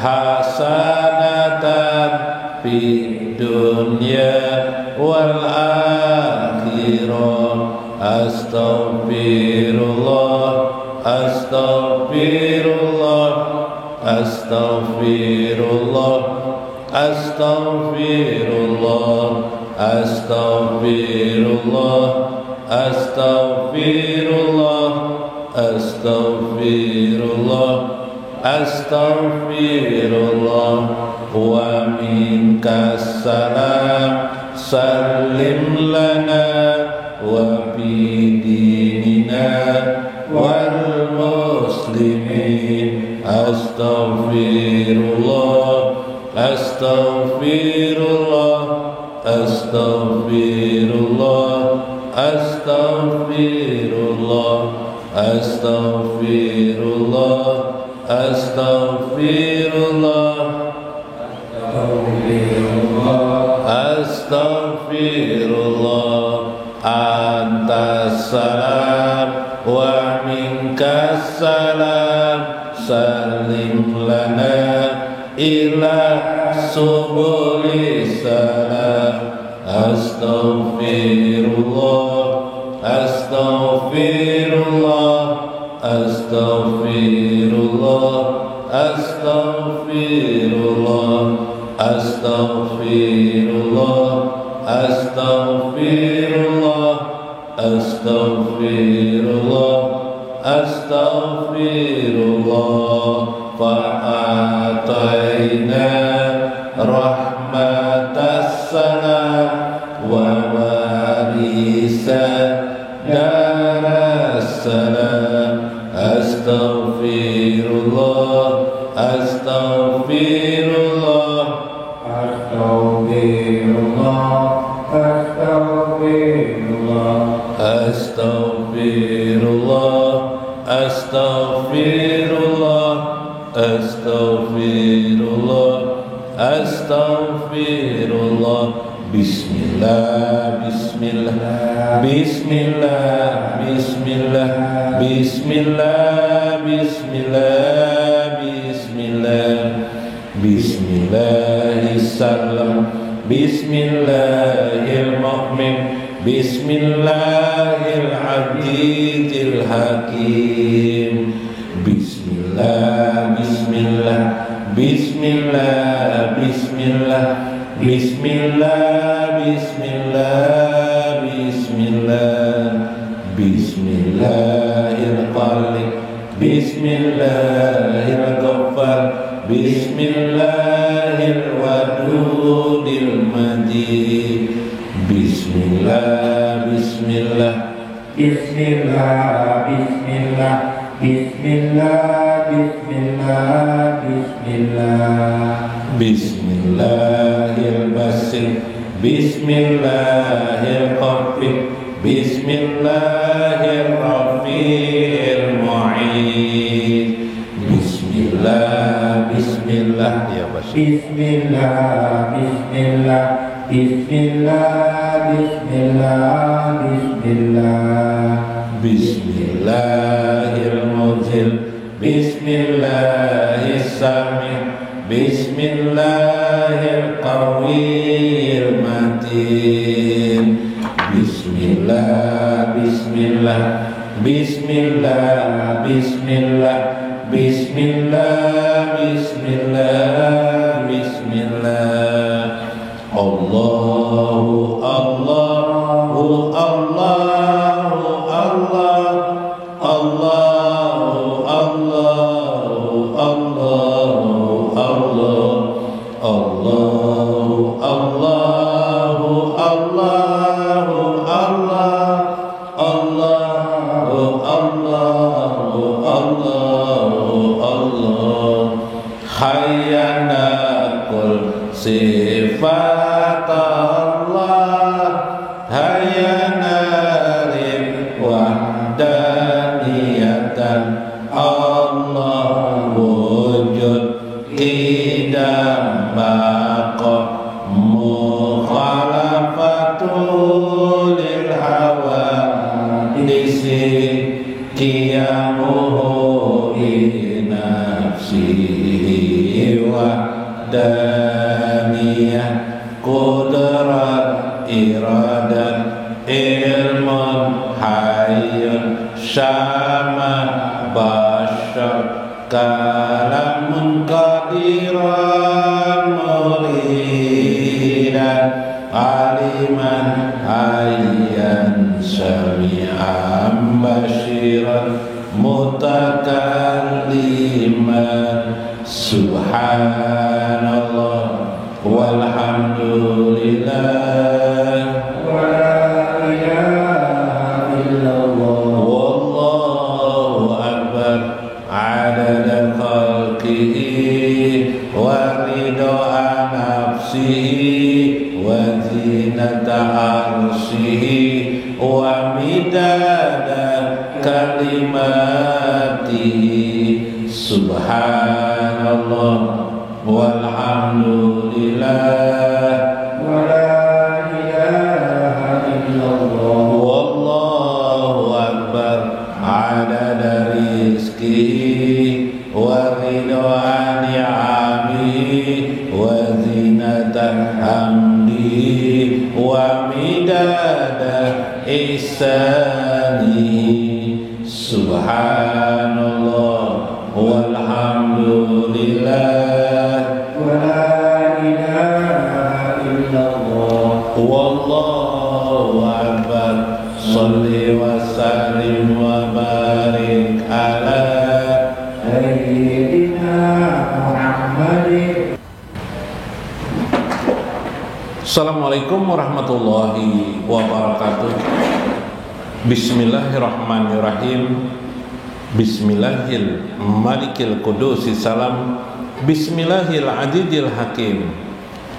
hasanatan fid dunya wal akhirah. Astaghfirullah, astaghfirullah, astaghfirullah, astaghfirullah, astaghfirullah, astaghfirullah, astaghfirullah, astaghfirullah. Wa minkas salam, sallim lana wa fi dinina wal muslimin. Astaghfirullah, astaghfirullah, astaghfirullah, astaghfirullah, astaghfirullah, astaghfirullah, astaghfirullah. Antas salam wa minkas salam, salim lana ila subuli salam. Astaghfirullah, astaghfirullah, astaghfirullah, astaghfirullah, astaghfirullah, astaghfirullah, astaghfirullah, astaghfirullah. Fa'atayna rahmatas salam wa warisa daras salam. Astaghfirullah, astaghfirullah, astaghfirullah, astaghfirullah, astaghfirullah, astaghfirullah, astaghfirullah, astaghfirullah. Bismillah, bismillah, bismillah, bismillah, bismillah, bismillah, bismillah, bismillahirrahmanirrahim, bismillahirrahmanirrahim, bismillahirrahmanirrahim, hakim. Bismillah, bismillah, bismillah, bismillah, bismillah, bismillah, bismillah, bismillahirrahmanirrahim, bismillahirrahmanirrahim, bismillahirwadudil majid. Bismillah, bismillah, bismillah, bismillah, bismillah, bismillah, bismillah, bismillahirrahmanirrahim, bismillahirrahmanirrahim, bismillahirrahmanirrahim. Bismillah, bismillah, ya Bas. Bismillah, bismillah, bismillah, bismillah, bismillah, bismillahirrahmanirrahim, bismillahirrahmanirrahim, bismillahirqawiyil matin. Bismillah, bismillah, bismillah, bismillah, bismillah, bismillah, bismillah. Allahu, Allahu, Allahu, Allah, Allahu, Allahu, Allahu, Allah, Allahu, Allahu, Allahu, Allah, Allahu, Allahu, Allahu, Allah. Hayyana kul sifat Allah, hayyana lim wahdaniyatan Allah wujud idam baqa mukhalafatul lil hawa disi qiyamuhu nafsihi wa wahdaniyah, qudrat iradat, ilmun hayyun, syama bashar, kalamun qadiran muridan, aliman hayyan sami'an bashiran, mutakalliman. Subhanallah walhamdulillah wa la ilaha illallah wallahu akbar, adada khalqihi wa ridha nafsihi wa zinata arsyihi wa midada kalimatihi. Subhanallah walhamdulillah wa la ilaha illallah wallahu akbar, adada rizqihi wa ridha ni'amihi wa zinata hamdihi wa midada ihsanihi. Subhanallah walhamdulillah wa la ilaha illallah wallahu akbar. Shalli wa sallim wa barik ala sayyidina Muhammadin. Assalamualaikum warahmatullahi wabarakatuh. Bismillahirrahmanirrahim. Bismillahil malikil qudusi salam, bismillahil adidil hakim,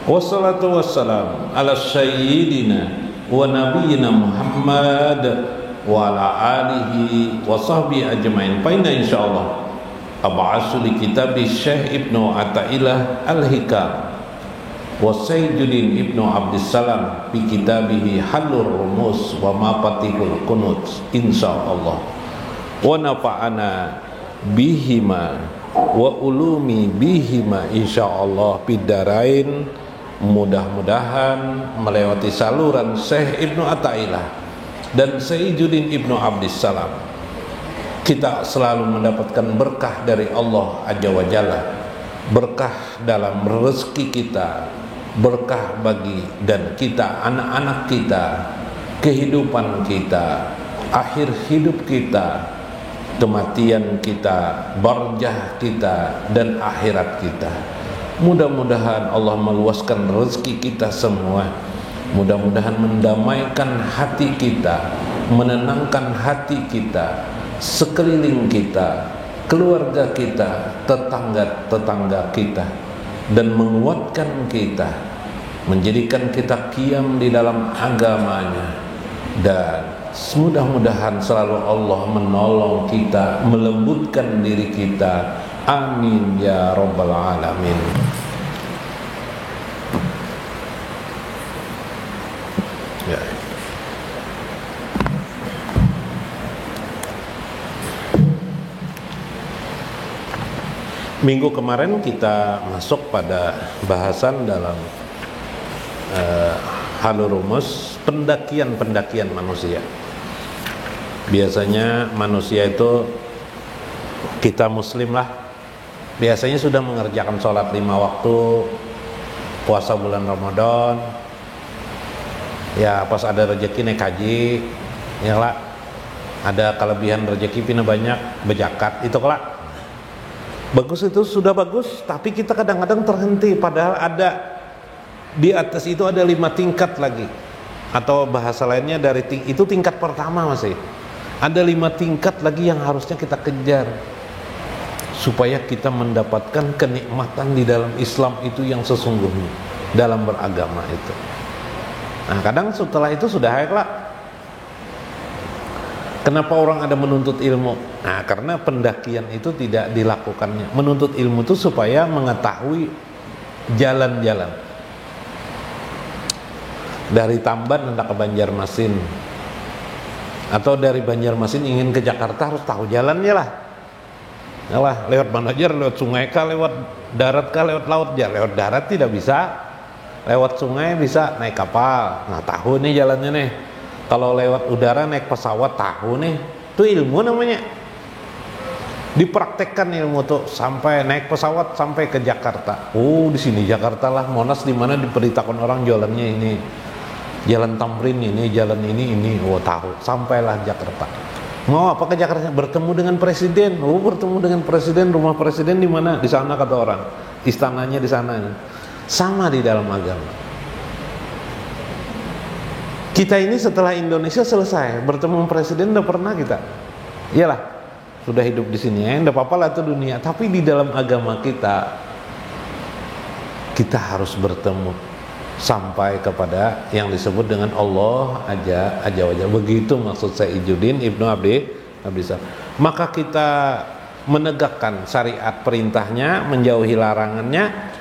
wassalatu wassalam ala sayyidina wa nabiyyina Muhammad wa ala alihi wa sahbihi ajmain. Fa inna insyaallah ab'asu li kitabi Syekh Ibnu Athaillah Al-Hikam wa Sayyiduddin Ibnu Abdissalam bi kitabihi Halur Rumus wa Mafatihul Qunut insyaallah. Wa nafa'ana bihima wa ulumi bihima insyaallah bidarain. Mudah-mudahan melewati saluran Syekh Ibnu Athaillah dan Sayyiduddin Ibnu Abdissalam kita selalu mendapatkan berkah dari Allah Azza wa Jalla, berkah dalam rezeki kita, berkah bagi dan kita, anak-anak kita, kehidupan kita, akhir hidup kita, kematian kita, barjah kita, dan akhirat kita. Mudah-mudahan Allah meluaskan rezeki kita semua. Mudah-mudahan mendamaikan hati kita, menenangkan hati kita, sekeliling kita, keluarga kita, tetangga-tetangga kita, dan menguatkan kita, menjadikan kita qiyam di dalam agamanya. Dan mudah-mudahan selalu Allah menolong kita, melembutkan diri kita. Amin ya rabbal alamin. Ya. Minggu kemarin kita masuk pada bahasan dalam Halur Rumus, pendakian manusia. Biasanya manusia itu, kita muslim lah, biasanya sudah mengerjakan sholat 5 waktu, puasa bulan Ramadan, ya pas ada rezeki naik haji, ya lah, ada kelebihan rezeki pina banyak, bejakat, itu kelak. Bagus, itu sudah bagus, tapi kita kadang-kadang terhenti, padahal ada di atas itu ada 5 tingkat lagi, atau bahasa lainnya dari itu tingkat pertama masih. Ada 5 tingkat lagi yang harusnya kita kejar supaya kita mendapatkan kenikmatan di dalam Islam itu yang sesungguhnya, dalam beragama itu. Nah, kadang setelah itu sudah lah. Kenapa orang ada menuntut ilmu? Nah, karena pendakian itu tidak dilakukannya. Menuntut ilmu itu supaya mengetahui jalan-jalan. Dari Tamban hendak ke Banjarmasin, atau dari Banjarmasin ingin ke Jakarta, harus tahu jalannya lah. Yalah, lewat mana aja, lewat sungai kah, lewat darat kah, lewat laut ya. Lewat darat tidak bisa, lewat sungai bisa naik kapal. Nah, tahu nih jalannya nih. Kalau lewat udara naik pesawat, tahu nih. Itu ilmu namanya. Dipraktekkan ilmu tuh sampai naik pesawat sampai ke Jakarta. Oh, di sini Jakarta lah, Monas di mana diberitakan orang jalannya ini. Jalan Tamrin ini, jalan ini. Oh, tahu. Sampailah Jakarta. Mau apa ke Jakarta? Bertemu dengan presiden. Oh, bertemu dengan presiden. Rumah presiden di mana? Di sana kata orang. Istananya di sana. Sama di dalam agama. Kita ini setelah Indonesia selesai bertemu presiden, udah pernah kita. Iyalah, sudah hidup di sini ya, enggak apa-apa lah itu dunia. Tapi di dalam agama kita harus bertemu sampai kepada yang disebut dengan Allah aja wajah. Begitu maksud saya Izzuddin Ibnu Abdissam. Maka kita menegakkan syariat perintahnya, menjauhi larangannya,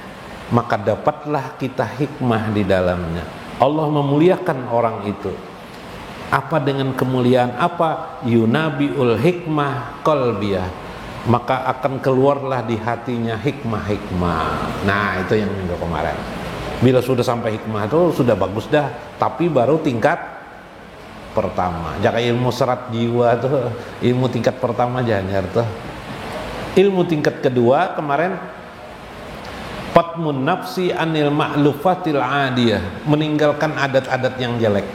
maka dapatlah kita hikmah di dalamnya. Allah memuliakan orang itu. Apa dengan kemuliaan? Apa? Yunabiul hikmah qalbiyah. Maka akan keluarlah di hatinya hikmah-hikmah. Nah, itu yang minggu kemarin. Bila sudah sampai hikmah itu sudah bagus dah, tapi baru tingkat pertama. Jaka ilmu serat jiwa tuh, ilmu tingkat pertama jangan tuh. Ilmu tingkat kedua kemarin fatmun nafsi anil ma'lufatil adiyah, meninggalkan adat-adat yang jelek.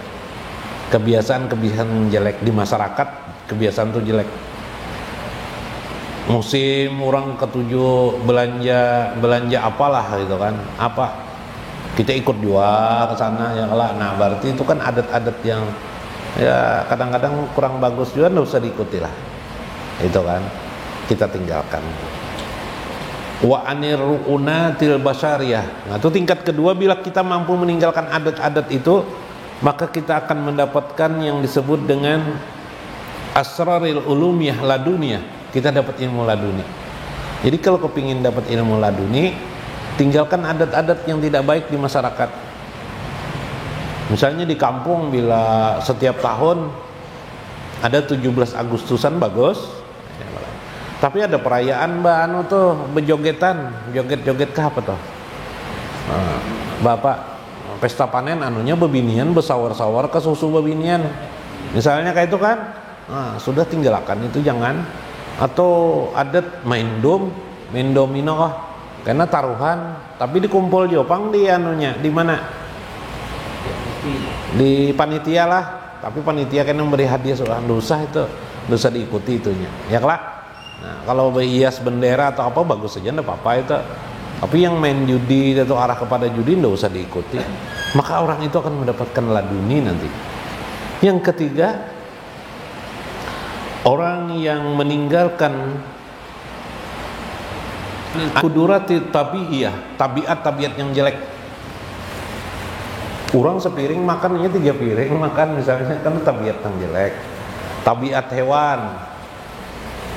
Kebiasaan-kebiasaan jelek di masyarakat, kebiasaan tuh jelek. Musim orang ketujuh belanja apalah gitu kan, apa kita ikut jual ke sana ya lah. Nah, berarti itu kan adat-adat yang ya kadang-kadang kurang bagus juga, enggak usah diikuti lah. Itu kan kita tinggalkan. Wa aniru'unatil basyariyah. Nah, itu tingkat kedua. Bila kita mampu meninggalkan adat-adat itu, maka kita akan mendapatkan yang disebut dengan asraril ulumiyah laduniyah. Kita dapat ilmu laduni. Jadi kalau kepingin dapat ilmu laduni, tinggalkan adat-adat yang tidak baik di masyarakat. Misalnya di kampung, bila setiap tahun ada 17 Agustusan bagus, tapi ada perayaan anu tuh bejogetan, joget-joget ke apa tuh? Nah, Bapak pesta panen anunya bebinian, besawar-sawar ke susu bebinian. Misalnya kayak itu kan. Nah, sudah tinggalkan itu jangan. Atau adat main domino karena taruhan, tapi dikumpul jopang di anunya, di mana? Di panitia lah. Tapi panitia kan yang beri hadiah soal dosa itu, dosa diikuti itunya. Ya kelak. Nah, kalau hias bendera atau apa bagus saja, enggak apa-apa itu. Tapi yang main judi atau arah kepada judi enggak usah diikuti. Maka orang itu akan mendapatkan laduni nanti. Yang ketiga, orang yang meninggalkan kudurati tabiiyah, tabiat yang jelek. Orang sepiring makannya 3 piring makan misalnya, kan tabiat yang jelek. Tabiat hewan,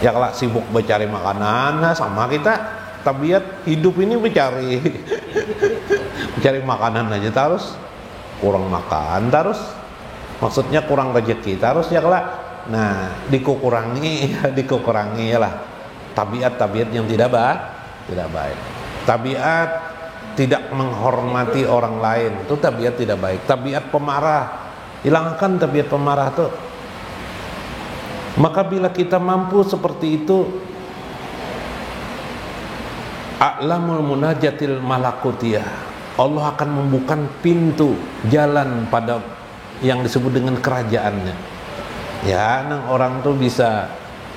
ya kalau sibuk mencari makanan, nah sama kita tabiat hidup ini mencari makanan aja terus, kurang makan terus, maksudnya kurang rezeki terus ya kalau. Nah, dikurangi ya lah tabiat-tabiat yang tidak baik. Tabiat tidak menghormati orang lain, itu tabiat tidak baik. Tabiat pemarah, hilangkan tabiat pemarah tuh. Maka bila kita mampu seperti itu, a'lamul munajatil malakutiyah, Allah akan membuka pintu jalan pada yang disebut dengan kerajaannya. Ya, nang orang tuh bisa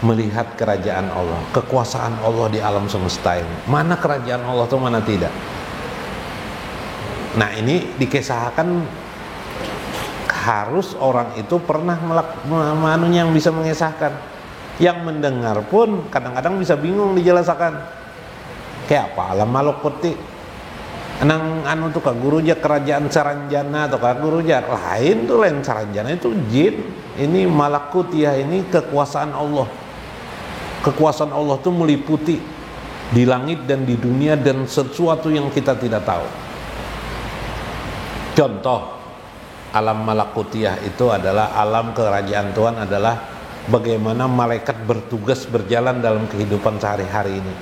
melihat kerajaan Allah, kekuasaan Allah di alam semesta ini. Mana kerajaan Allah tuh, mana tidak. Nah, ini dikisahkan harus orang itu pernah manunya yang bisa mengisahkan. Yang mendengar pun kadang-kadang bisa bingung dijelaskan. Kayak apa alam malakuti? Nang anu tuh ka guruja kerajaan Saranjana atau ka guruja lain tuh, lain Saranjana itu jin, ini malakutiyah, ini kekuasaan Allah. Kekuasaan Allah tuh meliputi di langit dan di dunia dan sesuatu yang kita tidak tahu. Contoh alam malakutiyah itu adalah alam kerajaan Tuhan adalah bagaimana malaikat bertugas berjalan dalam kehidupan sehari-hari ini,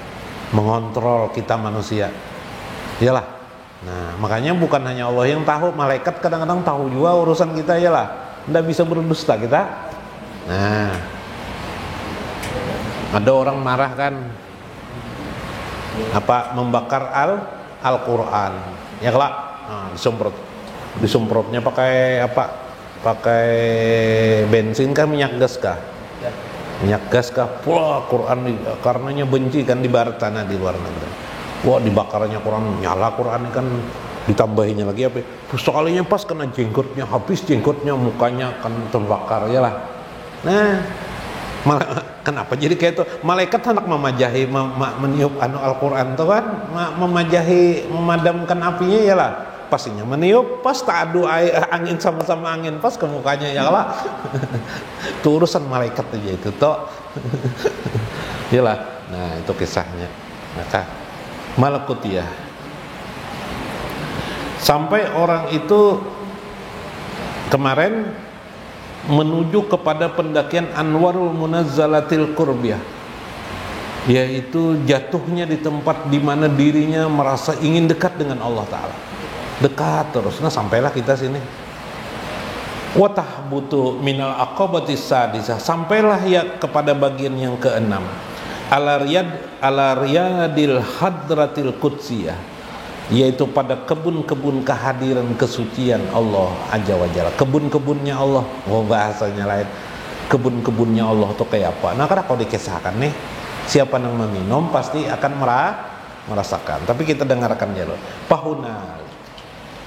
mengontrol kita manusia. Iyalah. Nah, makanya bukan hanya Allah yang tahu, malaikat kadang-kadang tahu juga urusan kita, iyalah. Nggak bisa berdusta kita. Nah, ada orang marah kan, membakar Al-Quran, ya kelak, nah, disemprotnya pakai pakai bensin kah, minyak gas kah? Minyak gas kah? Wah, Quran karenanya benci kan di barat sana, di luar negeri. Wah, dibakarnya Quran, nyala Quran kan, ditambahinya lagi apa? Sekalinya pas kena jenggotnya, habis jenggotnya, mukanya kan terbakar, ya lah. Nah, kenapa jadi kayak itu? Malaikat hendak memajahi, meniup Al-Quran tuh kan, memajahi, memadamkan apinya, ya lah. Pastinya meniup, pas tak adu angin sama-sama angin, pas ke mukanya, ya lah. Itu urusan malaikat aja itu toh. Ya lah. Nah, itu kisahnya. Maka malakutiyah. Sampai orang itu kemarin menuju kepada pendakian Anwarul Munazzalatil Qurbiyah, yaitu jatuhnya di tempat di mana dirinya merasa ingin dekat dengan Allah Ta'ala, dekat terus. Nah, sampailah kita sini. Watah butuh minal aqabatis sadisah, sampailah ya kepada bagian yang keenam, ala riyadil hadratil qudsiyah, yaitu pada kebun-kebun kehadiran kesucian Allah Azza wa Jalla. Kebun-kebunnya Allah, bahasanya lain. Kebun-kebunnya Allah itu kayak apa? Nah, karena kalau dikisahkan nih, siapa yang meminum pasti akan merasakan. Tapi kita dengarkan dulu. Pahunal,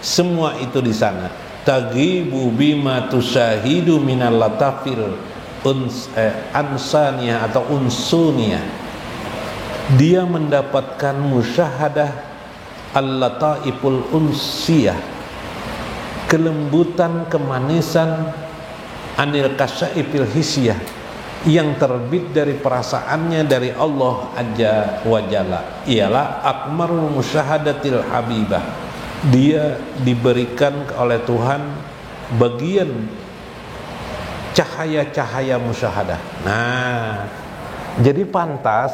semua itu di sana. Tagibu bima tusahidu minal latafil ansaniyah atau unsuniyah. Dia mendapatkan musyahadah al-lataiful unsiyah, kelembutan, kemanisan, anil kasyaifil hisyah, yang terbit dari perasaannya dari Allah Azza wa Jalla. Ialah akmarul musyahadatil habibah. Dia diberikan oleh Tuhan bagian cahaya-cahaya musyahadah. Nah, jadi pantas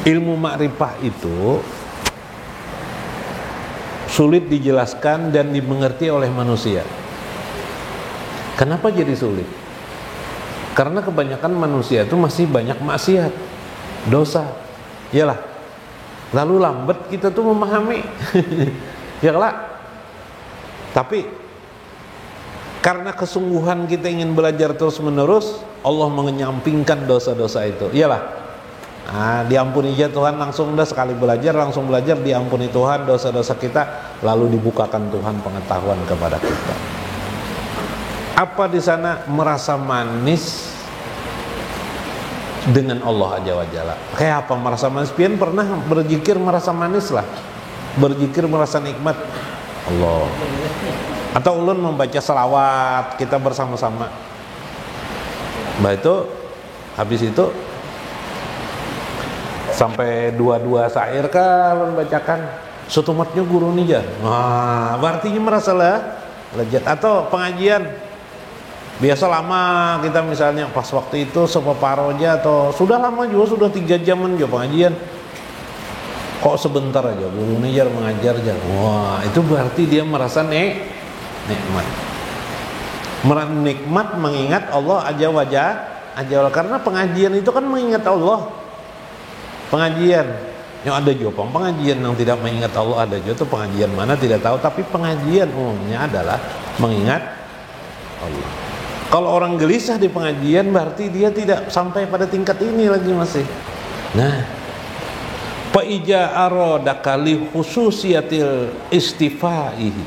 ilmu makrifah itu sulit dijelaskan dan dimengerti oleh manusia. Kenapa jadi sulit? Karena kebanyakan manusia itu masih banyak maksiat, dosa. Iyalah. Lalu lambat kita tuh memahami. Ya kelak. Tapi karena kesungguhan kita ingin belajar terus menerus, Allah menyampingkan dosa-dosa itu. Iyalah. Nah, diampuni aja Tuhan, langsung udah sekali belajar, langsung belajar, diampuni Tuhan dosa-dosa kita, lalu dibukakan Tuhan pengetahuan kepada kita. Apa di sana? Merasa manis dengan Allah Azza wa Jalla. Kayak apa merasa manis? Pian pernah berzikir merasa manis lah, berzikir merasa nikmat Allah. Atau ulun membaca selawat kita bersama-sama. Itu habis itu sampai dua syair kan bacakan setumatnya guru nih ya. Wah, berarti merasa lah lejat. Atau pengajian biasa lama kita misalnya pas waktu itu sepaparoja atau sudah lama juga, sudah 3 jaman juga pengajian, kok sebentar aja guru nih ya mengajar aja. Wah, itu berarti dia merasa nikmat, nikmat mengingat Allah Azza wa Jalla. Karena pengajian itu kan mengingat Allah. Pengajian yang ada juga pengajian yang tidak mengingat Allah, ada juga tuh pengajian mana tidak tahu, tapi pengajian umumnya adalah mengingat Allah. Kalau orang gelisah di pengajian berarti dia tidak sampai pada tingkat ini lagi masih. Nah, fa ija aradaka li khususiyatil istifaihi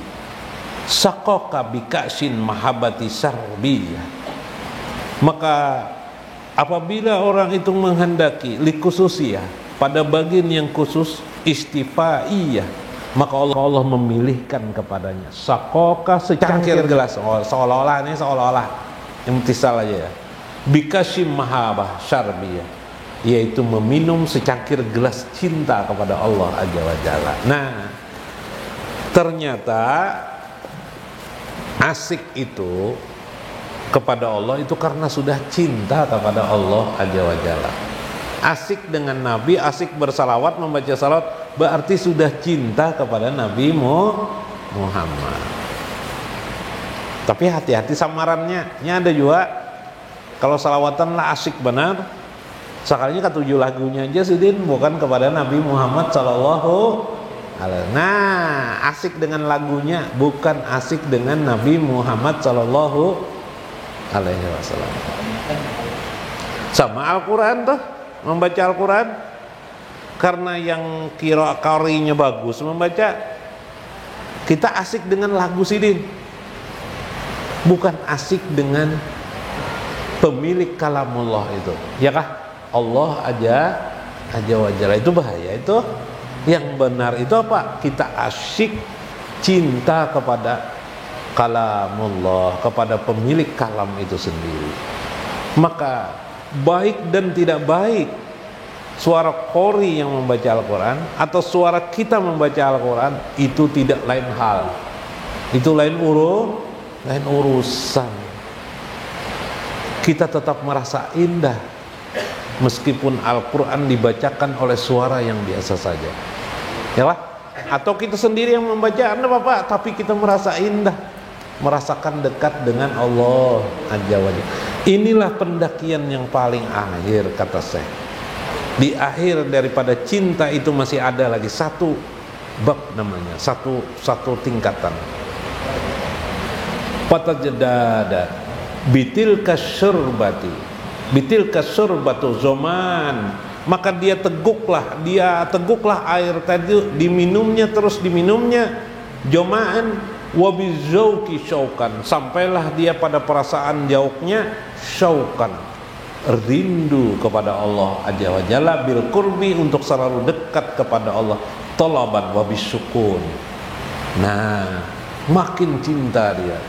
saqaka bika'sin mahabbati sarbiyah. Maka apabila orang itu menghendaki likhususiyah pada bagian yang khusus istifaiyah, maka Allah memilihkan kepadanya sakoka secangkir gelas, seolah-olah imtisal aja ya, bikasim mahabah syarbiyah, yaitu meminum secangkir gelas cinta kepada Allah Azza wa Jalla. Nah, ternyata asik itu kepada Allah itu karena sudah cinta kepada Allah Azza wa Jalla. Asik dengan Nabi, asik bersalawat, membaca salawat, berarti sudah cinta kepada Nabi Muhammad. Tapi hati-hati samarannya. Ini ada juga kalau salawatan lah asik benar, sekalinya ketujuh lagunya aja sidin bukan kepada Nabi Muhammad sallallahu alaihi. Nah, asik dengan lagunya, bukan asik dengan Nabi Muhammad sallallahu alaihi wasallam. Sama Al-Quran tuh, membaca Al-Quran karena yang qari'nya bagus membaca, kita asik dengan lagu sidin, bukan asik dengan pemilik kalamullah itu, ya kah? Allah aja wa jalla. Itu bahaya itu. Yang benar itu apa? Kita asyik cinta kepada kalamullah, kepada pemilik kalam itu sendiri. Maka baik dan tidak baik suara qori yang membaca Al-Quran atau suara kita membaca Al-Quran itu tidak lain hal, itu lain urusan. Kita tetap merasa indah meskipun Al-Quran dibacakan oleh suara yang biasa saja, ya lah. Atau kita sendiri yang membaca, anda bapak, tapi kita merasa indah, merasakan dekat dengan Allah Azza wa Jalla. Inilah pendakian yang paling akhir, kata Syekh. Di akhir daripada cinta itu masih ada lagi satu bab namanya, satu tingkatan. Fatajdada bitilka syurbatu zaman, maka dia teguklah air tadi, diminumnya terus diminumnya, jomaan wabizauki syaukan, sampailah dia pada perasaan jauknya syaukan, rindu kepada Allah Azza wa Jalla, bil qurbi, untuk selalu dekat kepada Allah, talaban wabisukun. Nah, makin cinta dia,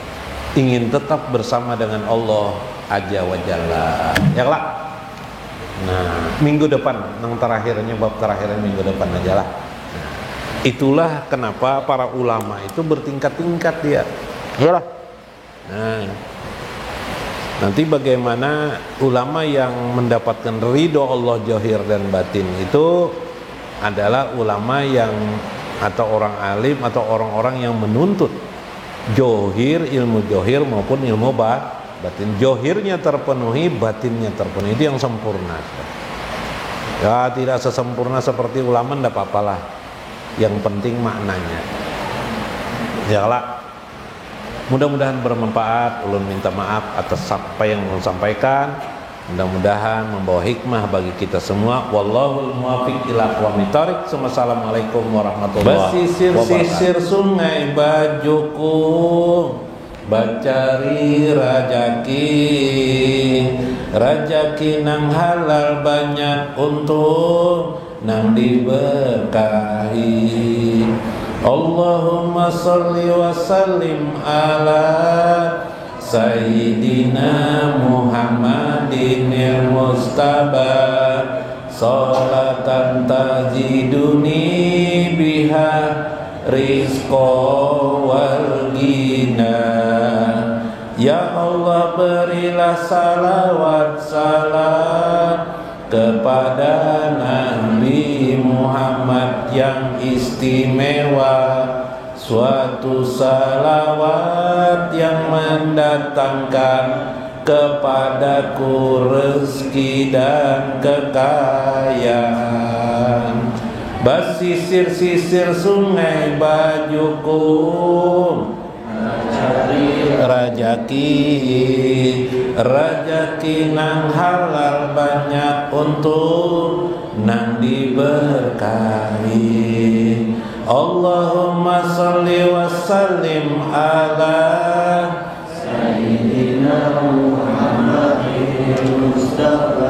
ingin tetap bersama dengan Allah Azza wa Jalla, ya lah. Nah, minggu depan yang terakhirnya, bab terakhirnya minggu depan aja lah. Nah, itulah kenapa para ulama itu bertingkat-tingkat dia, ya lah. Nah, nanti bagaimana ulama yang mendapatkan ridho Allah zahir dan batin itu adalah ulama yang, atau orang alim, atau orang-orang yang menuntut johir, ilmu johir maupun ilmu batin. Johirnya terpenuhi, batinnya terpenuhi, itu yang sempurna. Ya, tidak sesempurna seperti ulama, tidak apa-apalah, yang penting maknanya, ya lah. Mudah-mudahan bermanfaat. Ulun minta maaf atas apa yang ulun sampaikan, mudah-mudahan membawa hikmah bagi kita semua. Wallahul muwaffiq ila aqwamit thoriq. Assalamualaikum warahmatullahi wabarakatuh. Basisir sungai bajuku, bacari rajaki nang halal banyak untung, nang diberkahi. Allahumma sholli wa sallim ala Sayyidina Muhammadinil Mustafa, sholatan tajiduni biha rizqa wal ghina. Ya Allah, berilah salawat salam kepada Nabi Muhammad yang istimewa, suatu salawat yang mendatangkan kepadaku rezeki dan kekayaan. Basisir-sisir sungai bajuku, rajaki nang halal banyak untung, nang diberkahi. Allahumma sholli wa sallim ala Sayyidina Muhammadin Mustafa,